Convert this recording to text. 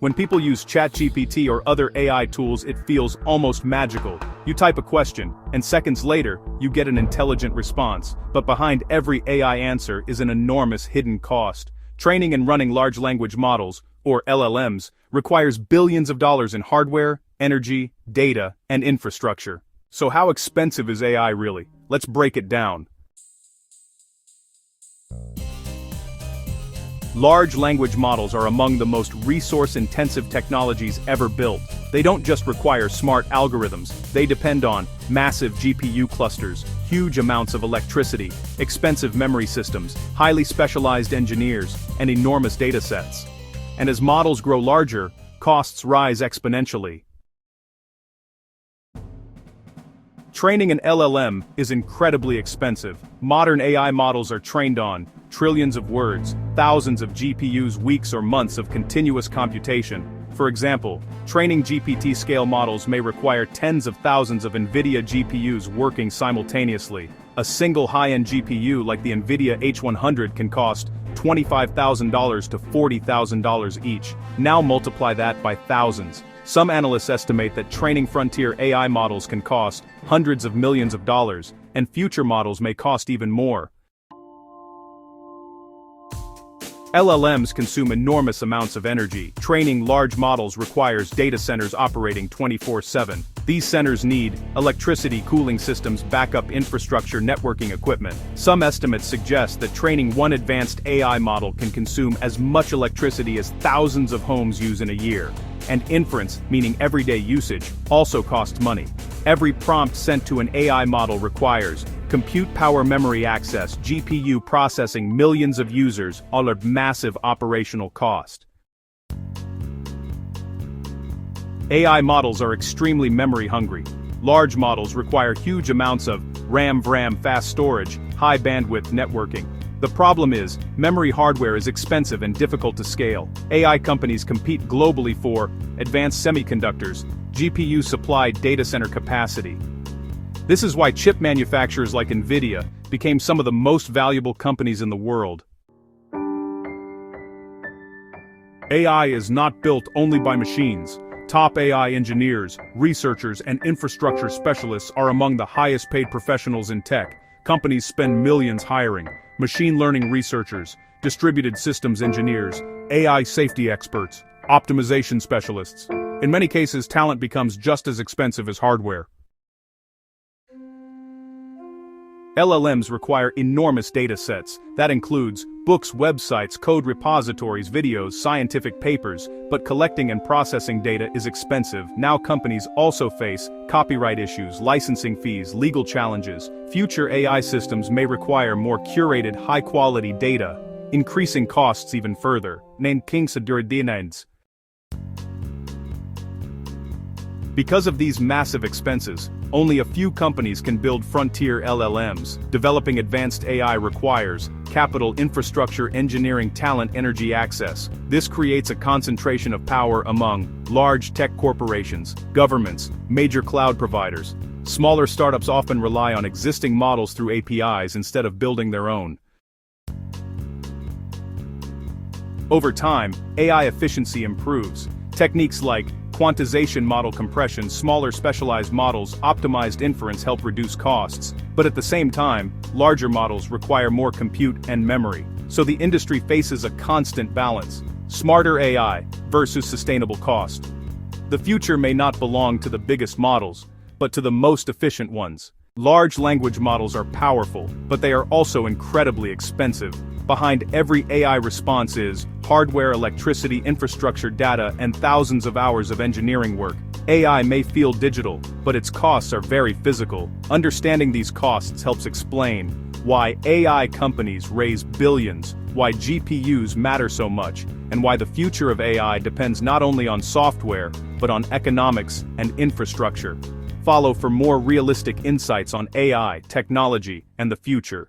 When people use ChatGPT or other AI tools, it feels almost magical. You type a question, and seconds later, you get an intelligent response. But behind every AI answer is an enormous hidden cost. Training and running large language models, or LLMs, requires billions of dollars in hardware, energy, data, and infrastructure. So how expensive is AI really? Let's break it down. Large language models are among the most resource-intensive technologies ever built. They don't just require smart algorithms, they depend on massive GPU clusters, huge amounts of electricity, expensive memory systems, highly specialized engineers, and enormous datasets. And as models grow larger, costs rise exponentially. Training an LLM is incredibly expensive. Modern AI models are trained on trillions of words, thousands of GPUs, weeks or months of continuous computation. For example, training GPT-scale models may require tens of thousands of NVIDIA GPUs working simultaneously. A single high-end GPU like the NVIDIA H100 can cost $25,000 to $40,000 each. Now multiply that by thousands. Some analysts estimate that training frontier AI models can cost hundreds of millions of dollars, and future models may cost even more. LLMs consume enormous amounts of energy. Training large models requires data centers operating 24/7. These centers need electricity, cooling systems, backup infrastructure, networking equipment. Some estimates suggest that training one advanced AI model can consume as much electricity as thousands of homes use in a year. And inference, meaning everyday usage, also costs money. Every prompt sent to an AI model requires compute power, memory access, GPU processing, millions of users, all at massive operational cost. AI models are extremely memory hungry. Large models require huge amounts of RAM, VRAM, fast storage, high bandwidth networking. The problem is, memory hardware is expensive and difficult to scale. AI companies compete globally for advanced semiconductors, GPU-supplied data center capacity. This is why chip manufacturers like NVIDIA became some of the most valuable companies in the world. AI is not built only by machines. Top AI engineers, researchers, and infrastructure specialists are among the highest-paid professionals in tech. Companies spend millions hiring machine learning researchers, distributed systems engineers, AI safety experts, optimization specialists. In many cases, talent becomes just as expensive as hardware. LLMs require enormous data sets. That includes books, websites, code repositories, videos, scientific papers, but collecting and processing data is expensive. Now companies also face copyright issues, licensing fees, legal challenges. Future AI systems may require more curated, high-quality data, increasing costs even further. Because of these massive expenses, only a few companies can build frontier LLMs. Developing advanced AI requires capital, infrastructure, engineering, talent, energy access. This creates a concentration of power among large tech corporations, governments, major cloud providers. Smaller startups often rely on existing models through APIs instead of building their own. Over time, AI efficiency improves. Techniques like quantization, model compression, smaller specialized models, optimized inference help reduce costs. But at the same time, larger models require more compute and memory. So the industry faces a constant balance: smarter AI versus sustainable cost. The future may not belong to the biggest models, but to the most efficient ones. Large language models are powerful, but they are also incredibly expensive. Behind every AI response is hardware, electricity, infrastructure, data, and thousands of hours of engineering work. AI may feel digital, but its costs are very physical. Understanding these costs helps explain why AI companies raise billions, why GPUs matter so much, and why the future of AI depends not only on software, but on economics and infrastructure. Follow for more realistic insights on AI, technology, and the future.